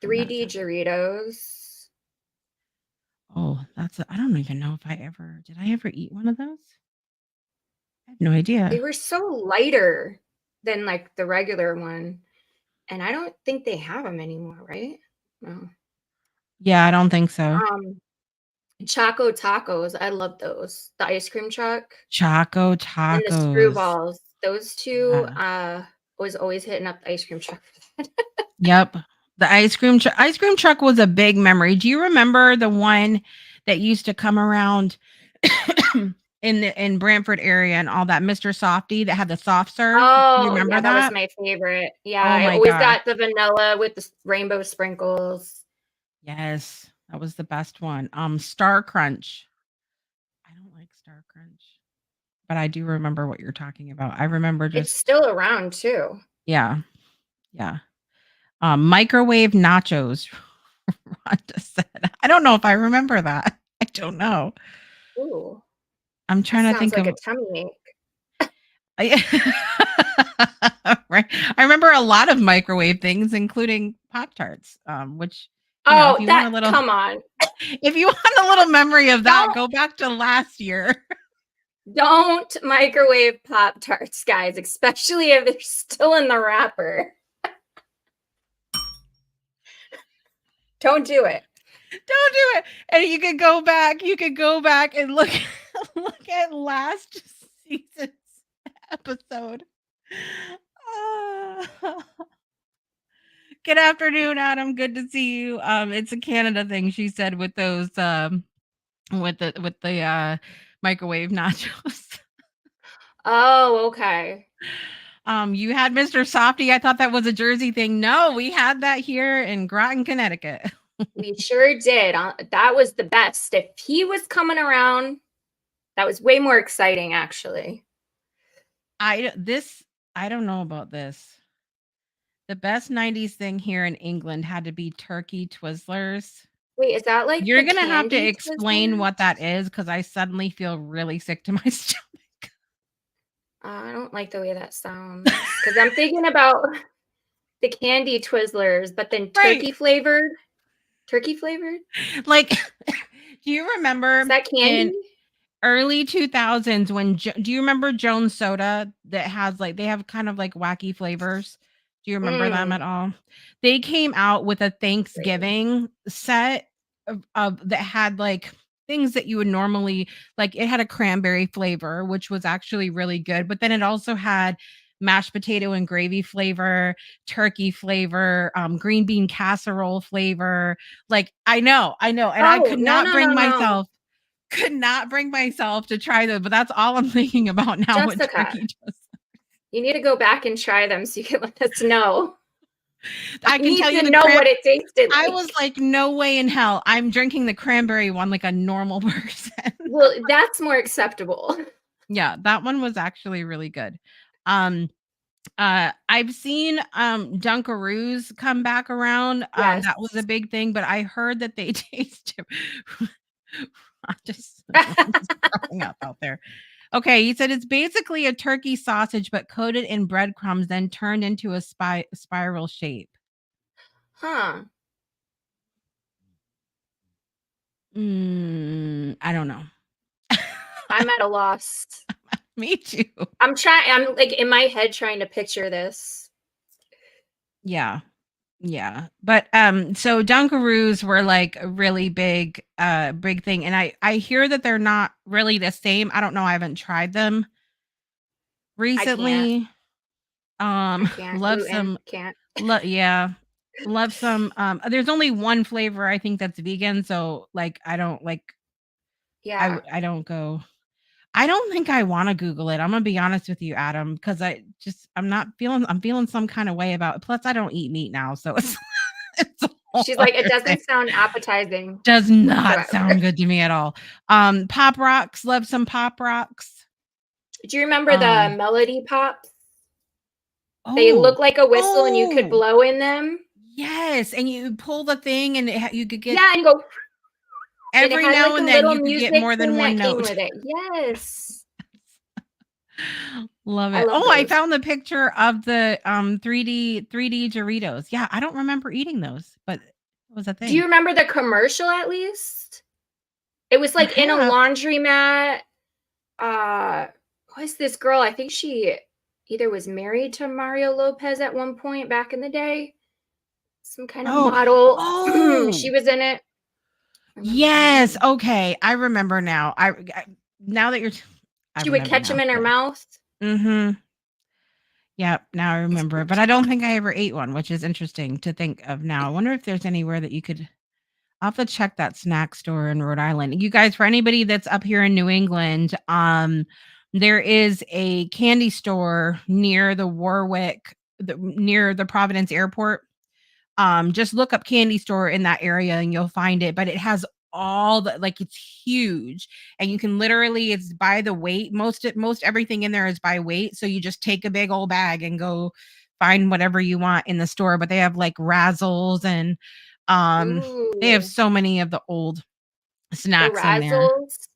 [SPEAKER 1] from that
[SPEAKER 2] 3D
[SPEAKER 1] time?
[SPEAKER 2] Doritos.
[SPEAKER 1] Oh, I don't even know if did I ever eat one of those? I have no idea.
[SPEAKER 2] They were so lighter than like the regular one. And I don't think they have them anymore, right? No.
[SPEAKER 1] Yeah, I don't think so.
[SPEAKER 2] Choco tacos, I love those. The ice cream truck
[SPEAKER 1] Choco
[SPEAKER 2] and the
[SPEAKER 1] tacos.
[SPEAKER 2] screwballs. Those 2,
[SPEAKER 1] Yeah.
[SPEAKER 2] was always hitting up the ice cream truck for that.
[SPEAKER 1] Yep. The ice cream truck was a big memory. Do you remember the one that used to come around in Brantford area and all that, Mr. Softy that had the soft serve? Do you
[SPEAKER 2] Oh,
[SPEAKER 1] remember
[SPEAKER 2] yeah, that was
[SPEAKER 1] that?
[SPEAKER 2] my favorite. Yeah,
[SPEAKER 1] Oh
[SPEAKER 2] I
[SPEAKER 1] my
[SPEAKER 2] always
[SPEAKER 1] gosh.
[SPEAKER 2] got the vanilla with the rainbow sprinkles.
[SPEAKER 1] Yes, that was the best one. Star Crunch. I don't like Star Crunch, but I do remember what you're talking about. I remember
[SPEAKER 2] It's
[SPEAKER 1] just
[SPEAKER 2] still around too.
[SPEAKER 1] yeah, yeah. Microwave nachos. Rhonda said. I don't know if I remember that. I don't know.
[SPEAKER 2] Ooh,
[SPEAKER 1] I'm
[SPEAKER 2] that
[SPEAKER 1] trying to
[SPEAKER 2] sounds
[SPEAKER 1] think
[SPEAKER 2] like a
[SPEAKER 1] of
[SPEAKER 2] tummy ache.
[SPEAKER 1] I right. I remember a lot of microwave things, including Pop-Tarts, which, if
[SPEAKER 2] Oh,
[SPEAKER 1] you want
[SPEAKER 2] that
[SPEAKER 1] a little
[SPEAKER 2] come on.
[SPEAKER 1] if you want a little memory of that,
[SPEAKER 2] Don't
[SPEAKER 1] go back to last year.
[SPEAKER 2] don't microwave Pop-Tarts, guys, especially if they're still in the wrapper. Don't do it.
[SPEAKER 1] Don't do it. And you could go back and look look at last season's episode. Ah. Good afternoon, Adam. Good to see you. It's a Canada thing, she said, with those with the microwave nachos.
[SPEAKER 2] Oh, okay.
[SPEAKER 1] You had Mr. Softy. I thought that was a Jersey thing. No, we had that here in Groton, Connecticut.
[SPEAKER 2] We sure did. That was the best. If he was coming around, that was way more exciting, actually.
[SPEAKER 1] I don't know about this. The best 90s thing here in England had to be turkey Twizzlers.
[SPEAKER 2] Wait, is that like
[SPEAKER 1] You're
[SPEAKER 2] the
[SPEAKER 1] gonna have to
[SPEAKER 2] candy
[SPEAKER 1] explain
[SPEAKER 2] Twizzlers?
[SPEAKER 1] what that is because I suddenly feel really sick to my stomach.
[SPEAKER 2] I don't like the way that sounds because I'm thinking about the candy Twizzlers, but then
[SPEAKER 1] Right.
[SPEAKER 2] turkey flavored. Turkey flavored?
[SPEAKER 1] Like, do you
[SPEAKER 2] Is
[SPEAKER 1] remember
[SPEAKER 2] that candy?
[SPEAKER 1] in early 2000s when do you remember Jones Soda that has like they have kind of like wacky flavors? Do you remember them
[SPEAKER 2] Mm,
[SPEAKER 1] at all? They came out with a
[SPEAKER 2] wait.
[SPEAKER 1] Thanksgiving set of that had like things that you would normally like it had a cranberry flavor which was actually really good, but then it also had mashed potato and gravy flavor, turkey flavor, green bean casserole flavor. Like I know, and I
[SPEAKER 2] Oh, no, no, no, no.
[SPEAKER 1] could not bring myself to try those, but that's all I'm thinking about now with
[SPEAKER 2] Jessica,
[SPEAKER 1] turkey toast.
[SPEAKER 2] you need to go back and try them so you can let us know. I
[SPEAKER 1] I can
[SPEAKER 2] need
[SPEAKER 1] tell you
[SPEAKER 2] to
[SPEAKER 1] the
[SPEAKER 2] know what it tasted
[SPEAKER 1] I was
[SPEAKER 2] like.
[SPEAKER 1] like, no way in hell. I'm drinking the cranberry one like a normal person.
[SPEAKER 2] Well, that's more acceptable.
[SPEAKER 1] Yeah, that one was actually really good. Um, I've seen Dunkaroos come back around.
[SPEAKER 2] Yes.
[SPEAKER 1] That was a big thing, but I heard that they taste I'm just throwing up out there. Okay, he said it's basically a turkey sausage, but coated in breadcrumbs, then turned into a spiral shape.
[SPEAKER 2] Huh.
[SPEAKER 1] I don't know.
[SPEAKER 2] I'm at a loss.
[SPEAKER 1] Me too.
[SPEAKER 2] I'm like in my head trying to picture this.
[SPEAKER 1] Yeah. Yeah. But so Dunkaroos were like a really big thing, and I hear that they're not really the same. I don't know, I haven't tried them
[SPEAKER 2] I can't.
[SPEAKER 1] recently.
[SPEAKER 2] I can't.
[SPEAKER 1] Love
[SPEAKER 2] Gluten.
[SPEAKER 1] some
[SPEAKER 2] Can't.
[SPEAKER 1] yeah. Love some there's only one flavor I think that's vegan, so like I don't like
[SPEAKER 2] Yeah.
[SPEAKER 1] I don't go I don't think I want to Google it. I'm gonna be honest with you, Adam, because I'm feeling some kind of way about it. Plus I don't eat meat now, so it's it's a whole
[SPEAKER 2] She's like, it
[SPEAKER 1] other thing.
[SPEAKER 2] doesn't sound appetizing
[SPEAKER 1] Does not
[SPEAKER 2] whatsoever.
[SPEAKER 1] sound good to me at all. Pop Rocks, love some Pop Rocks.
[SPEAKER 2] Do you remember the
[SPEAKER 1] Um,
[SPEAKER 2] melody pops? They
[SPEAKER 1] oh,
[SPEAKER 2] look like a whistle and you could
[SPEAKER 1] oh,
[SPEAKER 2] blow in them.
[SPEAKER 1] yes, and you pull the thing and you could get
[SPEAKER 2] Yeah, and go, and it
[SPEAKER 1] every
[SPEAKER 2] had
[SPEAKER 1] now
[SPEAKER 2] like a
[SPEAKER 1] and then
[SPEAKER 2] little
[SPEAKER 1] you could get
[SPEAKER 2] music
[SPEAKER 1] more than
[SPEAKER 2] thing
[SPEAKER 1] one
[SPEAKER 2] that came
[SPEAKER 1] note.
[SPEAKER 2] with it. Yes.
[SPEAKER 1] Love
[SPEAKER 2] I
[SPEAKER 1] it.
[SPEAKER 2] love
[SPEAKER 1] Oh, I
[SPEAKER 2] those.
[SPEAKER 1] found the picture of the 3D Doritos. Yeah, I don't remember eating those, but it was a
[SPEAKER 2] Do you
[SPEAKER 1] thing.
[SPEAKER 2] remember the commercial at least? It was like in a
[SPEAKER 1] Perhaps.
[SPEAKER 2] laundromat. Who is this girl? I think she either was married to Mario Lopez at one point back in the day. some kind of
[SPEAKER 1] Oh,
[SPEAKER 2] model. She
[SPEAKER 1] oh,
[SPEAKER 2] was in it.
[SPEAKER 1] yes. Okay, I remember now. Now that I
[SPEAKER 2] She would
[SPEAKER 1] remember
[SPEAKER 2] catch
[SPEAKER 1] now.
[SPEAKER 2] them in her
[SPEAKER 1] Yeah.
[SPEAKER 2] mouth.
[SPEAKER 1] Mm-hmm. Yep. Now I remember, but I don't think I ever ate one, which is interesting to think of now. I wonder if there's anywhere that you could. I'll have to check that snack store in Rhode Island. You guys, for anybody that's up here in New England, there is a candy store near the near the Providence Airport. Just look up candy store in that area and you'll find it. But it has all the like it's huge, and you can literally it's by the weight. Most everything in there is by weight. So you just take a big old bag and go find whatever you want in the store. But they have like razzles and they have
[SPEAKER 2] Ooh,
[SPEAKER 1] so many of the old
[SPEAKER 2] the
[SPEAKER 1] snacks in there.
[SPEAKER 2] Razzles.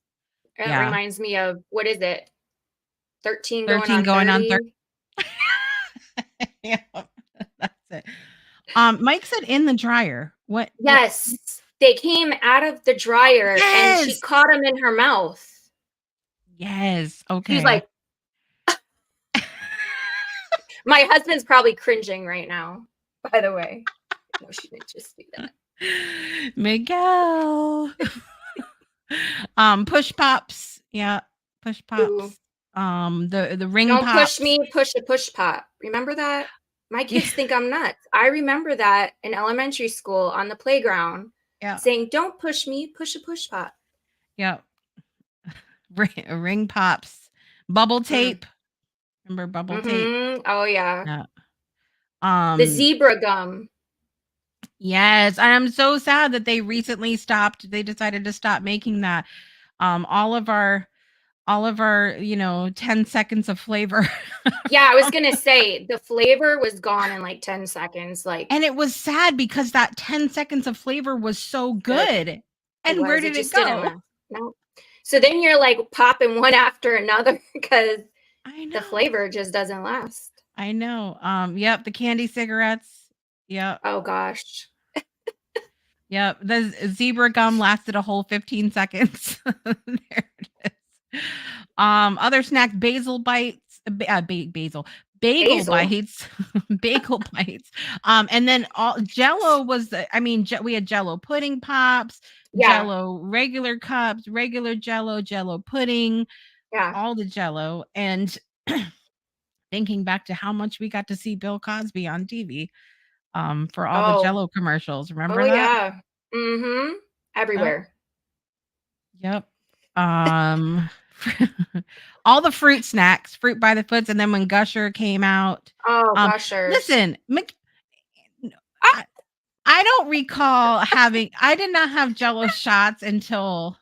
[SPEAKER 2] That
[SPEAKER 1] Yeah.
[SPEAKER 2] reminds me of, what is it? 13 going
[SPEAKER 1] 13
[SPEAKER 2] on
[SPEAKER 1] going on 30.
[SPEAKER 2] 30.
[SPEAKER 1] Yeah, that's it. Mike said in the dryer. What?
[SPEAKER 2] Yes, they came out of the dryer and she
[SPEAKER 1] Yes.
[SPEAKER 2] caught them in her mouth.
[SPEAKER 1] Yes.
[SPEAKER 2] She was
[SPEAKER 1] Okay.
[SPEAKER 2] like, my husband's probably cringing right now, by the way. No, she didn't just do that.
[SPEAKER 1] Miguel. Push pops. Yeah. Push
[SPEAKER 2] Ooh.
[SPEAKER 1] pops. The ring
[SPEAKER 2] Don't push
[SPEAKER 1] pops.
[SPEAKER 2] me, push a push pop. Remember that? My
[SPEAKER 1] Yeah.
[SPEAKER 2] kids think I'm nuts. I remember that in elementary school on the playground
[SPEAKER 1] Yeah.
[SPEAKER 2] saying, don't push me, push a push pop.
[SPEAKER 1] Yeah. Ring pops. Bubble
[SPEAKER 2] Mm.
[SPEAKER 1] tape. Remember bubble tape?
[SPEAKER 2] Oh, yeah.
[SPEAKER 1] Yeah.
[SPEAKER 2] The zebra gum.
[SPEAKER 1] Yes, and I'm so sad that they recently stopped. They decided to stop making that. All of our, 10 seconds of flavor.
[SPEAKER 2] Yeah, I was gonna say the flavor was gone in like 10 seconds. Like,
[SPEAKER 1] And it was sad because that 10 seconds of flavor was so
[SPEAKER 2] good.
[SPEAKER 1] good.
[SPEAKER 2] It
[SPEAKER 1] And where
[SPEAKER 2] was. It
[SPEAKER 1] did it
[SPEAKER 2] just didn't
[SPEAKER 1] go?
[SPEAKER 2] last. No. So then you're like popping one after another because
[SPEAKER 1] I
[SPEAKER 2] the
[SPEAKER 1] know.
[SPEAKER 2] flavor just doesn't last.
[SPEAKER 1] I know. Yep, the candy cigarettes. Yep.
[SPEAKER 2] Oh gosh.
[SPEAKER 1] Yep. The zebra gum lasted a whole 15 seconds. There it is. Other snacks, basil bites, basil, bagel
[SPEAKER 2] Basil.
[SPEAKER 1] bites, bagel bites. And then all Jello was we had Jello pudding pops,
[SPEAKER 2] Yeah.
[SPEAKER 1] Jello regular cups, regular Jello, Jello pudding,
[SPEAKER 2] Yeah.
[SPEAKER 1] all the Jello. And thinking back to how much we got to see Bill Cosby on TV, for all the
[SPEAKER 2] Oh.
[SPEAKER 1] Jello commercials.
[SPEAKER 2] Oh
[SPEAKER 1] Remember that?
[SPEAKER 2] yeah. Mm-hmm.
[SPEAKER 1] Yep.
[SPEAKER 2] Everywhere.
[SPEAKER 1] Yep. All the fruit snacks, fruit by the foots, and then when Gusher came out,
[SPEAKER 2] Oh,
[SPEAKER 1] um,
[SPEAKER 2] gushers.
[SPEAKER 1] listen,
[SPEAKER 2] Ah!
[SPEAKER 1] I, I don't recall I did not have Jello shots until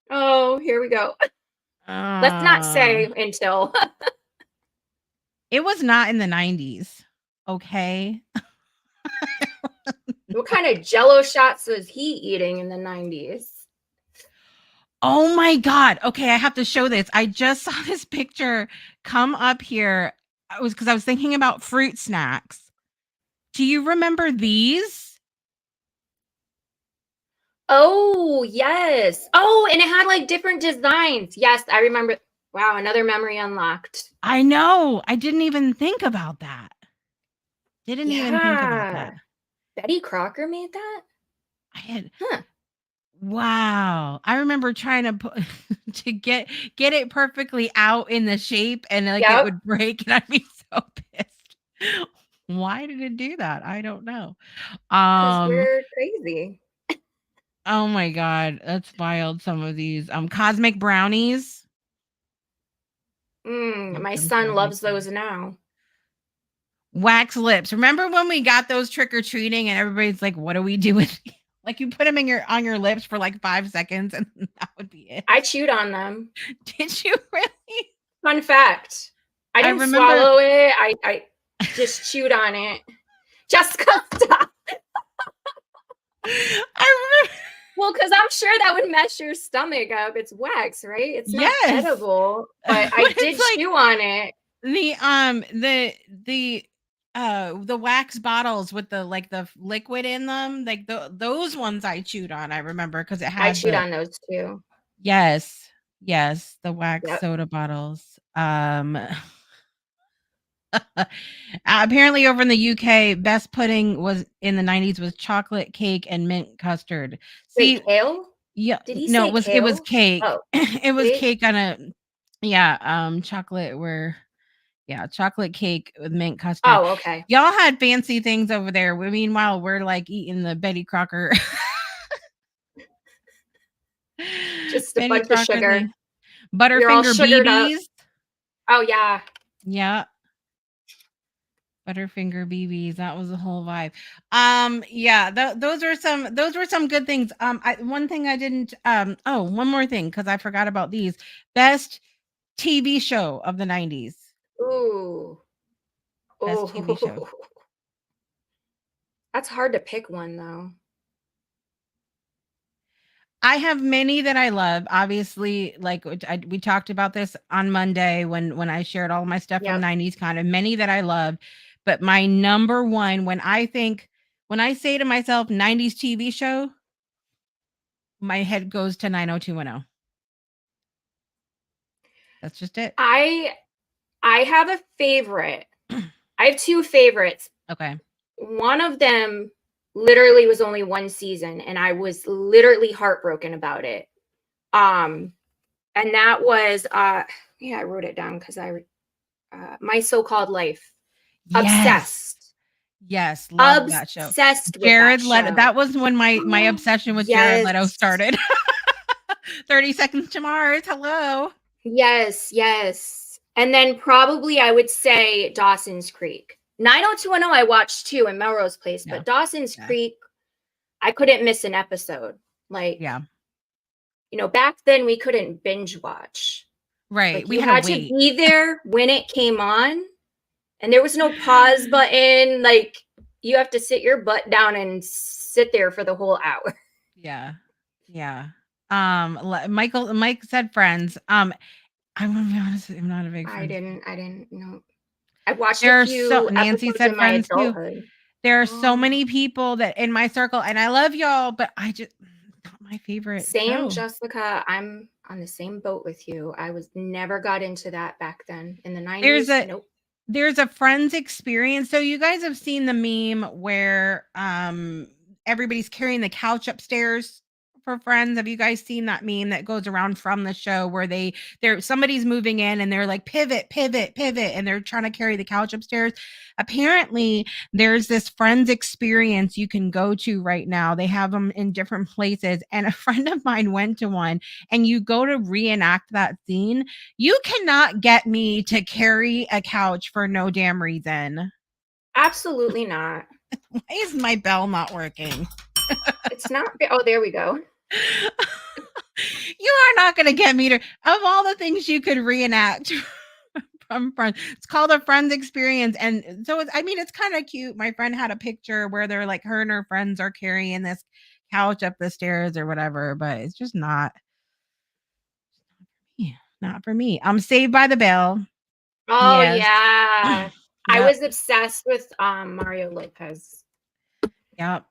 [SPEAKER 2] Oh, here we go. Let's not
[SPEAKER 1] uh,
[SPEAKER 2] say until.
[SPEAKER 1] it was not in the 90's. Okay.
[SPEAKER 2] What kind of Jello shots was he eating in the 90's?
[SPEAKER 1] Oh my God. Okay, I have to show this. I just saw this picture come up here. I was thinking about fruit snacks. Do you remember these?
[SPEAKER 2] Oh, yes. Oh, and it had like different designs. Yes, I remember. Wow, another memory unlocked.
[SPEAKER 1] I know. I didn't even think about that. Didn't even think about that.
[SPEAKER 2] Yeah. Betty Crocker made that?
[SPEAKER 1] I had
[SPEAKER 2] Huh.
[SPEAKER 1] wow. I remember trying to put to get it perfectly out in the shape and like it
[SPEAKER 2] Yep.
[SPEAKER 1] would break and I'd be so pissed. Why did it do that? I don't know.
[SPEAKER 2] Because
[SPEAKER 1] Um
[SPEAKER 2] we're crazy.
[SPEAKER 1] oh my God, that's wild some of these. Cosmic brownies. Love
[SPEAKER 2] My
[SPEAKER 1] some
[SPEAKER 2] son
[SPEAKER 1] cosmic
[SPEAKER 2] loves those
[SPEAKER 1] brownies.
[SPEAKER 2] now.
[SPEAKER 1] Wax lips. Remember when we got those trick or treating and everybody's like, "What do we do with?" Like you put them in on your lips for like 5 seconds and that would be it.
[SPEAKER 2] I chewed on them.
[SPEAKER 1] Did you really?
[SPEAKER 2] Fun fact. I
[SPEAKER 1] I
[SPEAKER 2] didn't
[SPEAKER 1] remember.
[SPEAKER 2] swallow it. I just chewed on it. Jessica, stop.
[SPEAKER 1] I remember.
[SPEAKER 2] Well, because I'm sure that would mess your stomach up. It's wax, right? It's not
[SPEAKER 1] Yes,
[SPEAKER 2] edible, but
[SPEAKER 1] but
[SPEAKER 2] I did
[SPEAKER 1] it's like
[SPEAKER 2] chew on it.
[SPEAKER 1] the wax bottles with the like the liquid in them, like those ones I chewed on. I remember because it
[SPEAKER 2] I
[SPEAKER 1] had
[SPEAKER 2] chewed
[SPEAKER 1] the
[SPEAKER 2] on those too.
[SPEAKER 1] yes, the wax
[SPEAKER 2] Yep.
[SPEAKER 1] soda bottles. Apparently, over in the UK, best pudding was in the 90s was chocolate cake and mint custard.
[SPEAKER 2] Wait,
[SPEAKER 1] See,
[SPEAKER 2] kale?
[SPEAKER 1] yeah,
[SPEAKER 2] Did he
[SPEAKER 1] no,
[SPEAKER 2] say
[SPEAKER 1] it was
[SPEAKER 2] kale?
[SPEAKER 1] cake.
[SPEAKER 2] Oh,
[SPEAKER 1] It was
[SPEAKER 2] cake?
[SPEAKER 1] cake on a yeah, chocolate were yeah, chocolate cake with mint custard.
[SPEAKER 2] Oh, okay.
[SPEAKER 1] Y'all had fancy things over there. Meanwhile, we're like eating the Betty Crocker
[SPEAKER 2] Just a
[SPEAKER 1] Betty
[SPEAKER 2] bunch of
[SPEAKER 1] Crocker
[SPEAKER 2] sugar.
[SPEAKER 1] thing.
[SPEAKER 2] You're all
[SPEAKER 1] Butterfinger
[SPEAKER 2] sugared up.
[SPEAKER 1] BBs.
[SPEAKER 2] Oh, yeah.
[SPEAKER 1] Yeah. Butterfinger BBs. That was the whole vibe. Yeah, those were some good things. One thing I didn't oh, one more thing cuz I forgot about these. Best TV show of the 90s.
[SPEAKER 2] Ooh.
[SPEAKER 1] Best TV show.
[SPEAKER 2] Oh. That's hard to pick one, though.
[SPEAKER 1] I have many that I love. Obviously, like we talked about this on Monday when I shared all my stuff from
[SPEAKER 2] Yep.
[SPEAKER 1] 90s kind of many that I love, but my number one when I say to myself 90s TV show, my head goes to 90210. That's just it.
[SPEAKER 2] I have a favorite. I have 2 favorites.
[SPEAKER 1] Okay.
[SPEAKER 2] One of them literally was only 1 season, and I was literally heartbroken about it. And that was, yeah, I wrote it down because My So-Called Life.
[SPEAKER 1] Yes.
[SPEAKER 2] Obsessed.
[SPEAKER 1] Yes, love that show.
[SPEAKER 2] Obsessed with that
[SPEAKER 1] Jared Leto.
[SPEAKER 2] show.
[SPEAKER 1] That was when my obsession with Jared Leto
[SPEAKER 2] Yes.
[SPEAKER 1] started. 30 Seconds to Mars. Hello.
[SPEAKER 2] Yes, yes. And then probably I would say Dawson's Creek. 90210 I watched too in Melrose Place,
[SPEAKER 1] Yeah.
[SPEAKER 2] but Dawson's
[SPEAKER 1] Yeah.
[SPEAKER 2] Creek, I couldn't miss an episode. Like,
[SPEAKER 1] Yeah.
[SPEAKER 2] you know, back then we couldn't binge watch.
[SPEAKER 1] Right.
[SPEAKER 2] Like,
[SPEAKER 1] We
[SPEAKER 2] you
[SPEAKER 1] had
[SPEAKER 2] had
[SPEAKER 1] to
[SPEAKER 2] to
[SPEAKER 1] wait.
[SPEAKER 2] be there when it came on, and there was no pause button. Like, you have to sit your butt down and sit there for the whole hour.
[SPEAKER 1] Yeah. Yeah. Mike said Friends. I'm gonna be honest, I'm not a big
[SPEAKER 2] I
[SPEAKER 1] Friends fan.
[SPEAKER 2] didn't know. I watched a
[SPEAKER 1] There are so
[SPEAKER 2] few
[SPEAKER 1] Nancy
[SPEAKER 2] episodes
[SPEAKER 1] said
[SPEAKER 2] in my
[SPEAKER 1] Friends too.
[SPEAKER 2] adulthood.
[SPEAKER 1] There are so
[SPEAKER 2] Oh.
[SPEAKER 1] many people that in my circle, and I love y'all, but I just not my favorite
[SPEAKER 2] Same,
[SPEAKER 1] show.
[SPEAKER 2] Jessica. I'm on the same boat with you. I was never got into that back then. In the
[SPEAKER 1] There's
[SPEAKER 2] 90s,
[SPEAKER 1] a
[SPEAKER 2] nope.
[SPEAKER 1] there's a Friends experience. So you guys have seen the meme where everybody's carrying the couch upstairs for Friends. Have you guys seen that meme that goes around from the show where they're somebody's moving in and they're like pivot, pivot, pivot, and they're trying to carry the couch upstairs? Apparently, there's this Friends experience you can go to right now. They have them in different places, and a friend of mine went to one, and you go to reenact that scene. You cannot get me to carry a couch for no damn reason.
[SPEAKER 2] Absolutely not.
[SPEAKER 1] Why is my bell not working?
[SPEAKER 2] It's not. Oh, there we go.
[SPEAKER 1] You are not going to get me to, of all the things you could reenact from Friends, it's called a Friends experience. And so it's kind of cute. My friend had a picture where they're like, her and her friends are carrying this couch up the stairs or whatever, but it's just not for me. I'm Saved by the Bell.
[SPEAKER 2] Oh,
[SPEAKER 1] Yes.
[SPEAKER 2] yeah. I
[SPEAKER 1] Yep.
[SPEAKER 2] was obsessed with Mario Lopez.
[SPEAKER 1] Yep.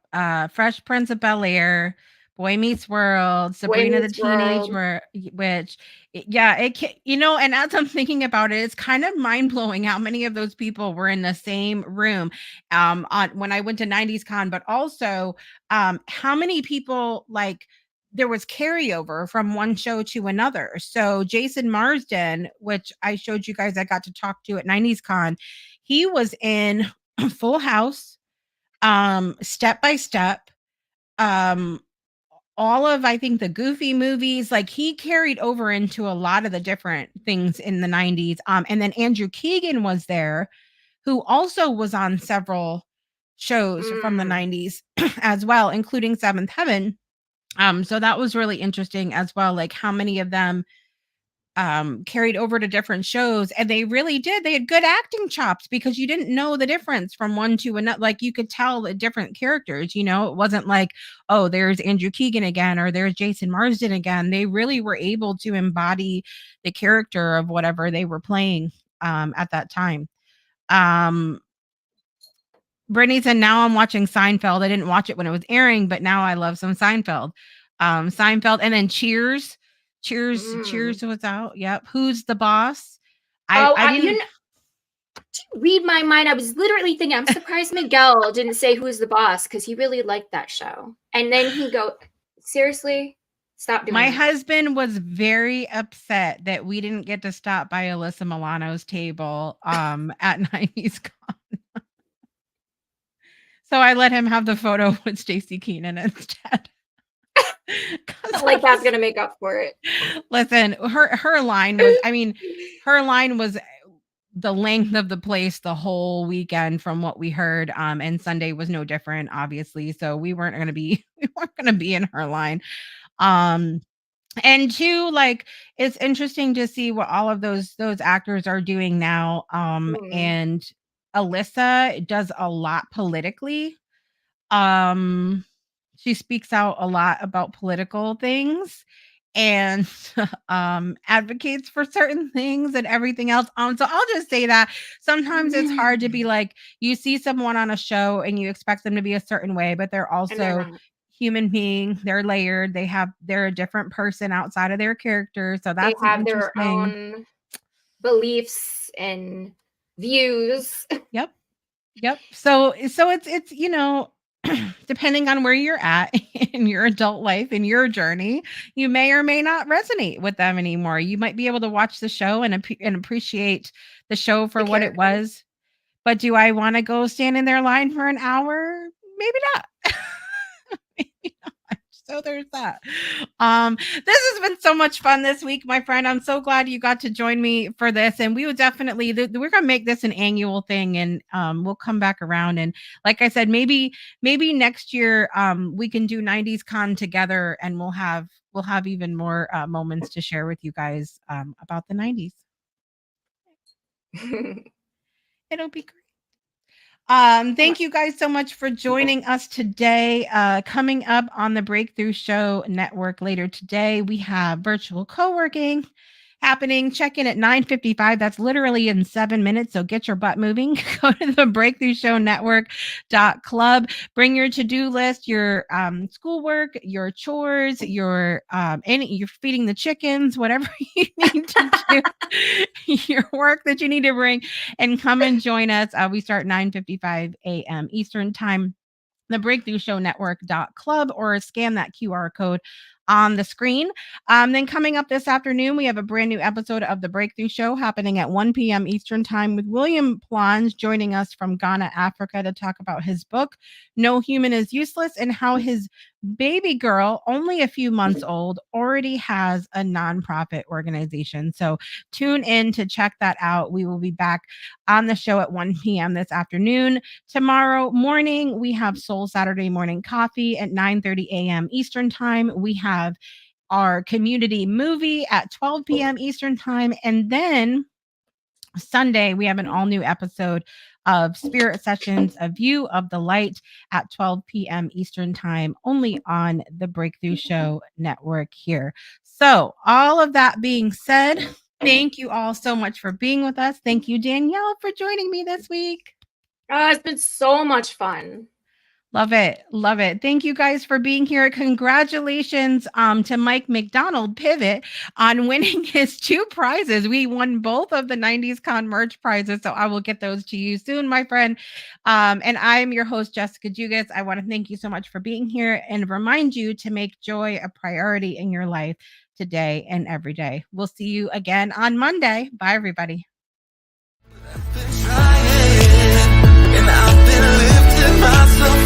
[SPEAKER 1] Fresh Prince of Bel-Air, Boy Meets World, Sabrina the
[SPEAKER 2] Meets
[SPEAKER 1] Teenage
[SPEAKER 2] World.
[SPEAKER 1] Witch. It can, and as I'm thinking about it, it's kind of mind blowing how many of those people were in the same room on when I went to 90s Con, but also how many people like there was carryover from one show to another. So Jason Marsden, which I showed you guys I got to talk to at 90s Con, he was in Full House, Step by Step, um all of I think the Goofy movies. Like he carried over into a lot of the different things in the 90s. And then Andrew Keegan was there, who also was on several shows from the 90s as well, including Seventh Heaven. So that was really interesting as well, like how many of them carried over to different shows, and they really did. They had good acting chops because you didn't know the difference from one to another. Like you could tell the different characters, it wasn't like, oh, there's Andrew Keegan again, or there's Jason Marsden again. They really were able to embody the character of whatever they were playing at that time. Brittany said, now I'm watching Seinfeld. I didn't watch it when it was airing, but now I love some Seinfeld. Seinfeld, and then Cheers. Cheers was out. Yep. Who's the Boss? I didn't.
[SPEAKER 2] read my mind. I was literally thinking, I'm surprised Miguel didn't say who's the boss, because he really liked that show. And then he go, seriously, stop doing
[SPEAKER 1] My
[SPEAKER 2] that.
[SPEAKER 1] husband was very upset that we didn't get to stop by Alyssa Milano's table at 90's Con. So I let him have the photo with Stacey Keenan instead.
[SPEAKER 2] Like that's gonna make up for it.
[SPEAKER 1] Listen, her line was, I mean, her line was the length of the place the whole weekend from what we heard. And Sunday was no different, obviously. So we weren't gonna be in her line. And two, like, it's interesting to see what all of those actors are doing now. And Alyssa does a lot politically. She speaks out a lot about political things and advocates for certain things and everything else. So I'll just say that sometimes it's hard to be like, you see someone on a show and you expect them to be a certain way, but they're also human being. They're layered. They're a different person outside of their character. So that's
[SPEAKER 2] they have their own beliefs and views.
[SPEAKER 1] Yep. So it's you know, depending on where you're at in your adult life, in your journey, you may or may not resonate with them anymore. You might be able to watch the show and appreciate the show for what it was. But do I want to go stand in their line for an hour? Maybe not. Maybe not. So there's that. This has been so much fun this week, my friend. I'm so glad you got to join me for this. And we would definitely, we're going to make this an annual thing, and we'll come back around. And like I said, maybe next year we can do 90's Con together, and we'll have even more moments to share with you guys about the 90's. It'll be great. Thank you guys so much for joining us today. Coming up on the Breakthrough Show Network later today, we have virtual co-working happening. Check in at 9:55. That's literally in 7 minutes. So get your butt moving. Go to the breakthroughshownetwork.club. Bring your to-do list, your schoolwork, your chores, your you're feeding the chickens, whatever you need to do, your work that you need to bring, and come and join us. We start 9:55 a.m. Eastern Time. The breakthroughshownetwork.club, or scan that QR code on the screen. Then coming up this afternoon, we have a brand new episode of The Breakthrough Show happening at 1 p.m. Eastern Time with William Plonge joining us from Ghana, Africa, to talk about his book, No Human is Useless, and how his baby girl, only a few months old, already has a nonprofit organization. So tune in to check that out. We will be back on the show at 1 p.m. this afternoon. Tomorrow morning, we have Soul Saturday Morning Coffee at 9:30 a.m. Eastern Time. We have our community movie at 12 p.m. Eastern Time. And then Sunday, we have an all new episode of Spirit Sessions, A View of the Light at 12 p.m. Eastern Time, only on the Breakthrough Show Network here. So all of that being said, thank you all so much for being with us. Thank you, Danielle, for joining me this week.
[SPEAKER 2] It's been so much fun.
[SPEAKER 1] Love it. Love it. Thank you guys for being here. Congratulations to Mike McDonald Pivot on winning his 2 prizes. We won both of the 90's Con merch prizes, so I will get those to you soon, my friend. And I am your host, Jessica Dugas. I want to thank you so much for being here and remind you to make joy a priority in your life today and every day. We'll see you again on Monday. Bye, everybody. I've been trying, and I've been lifting myself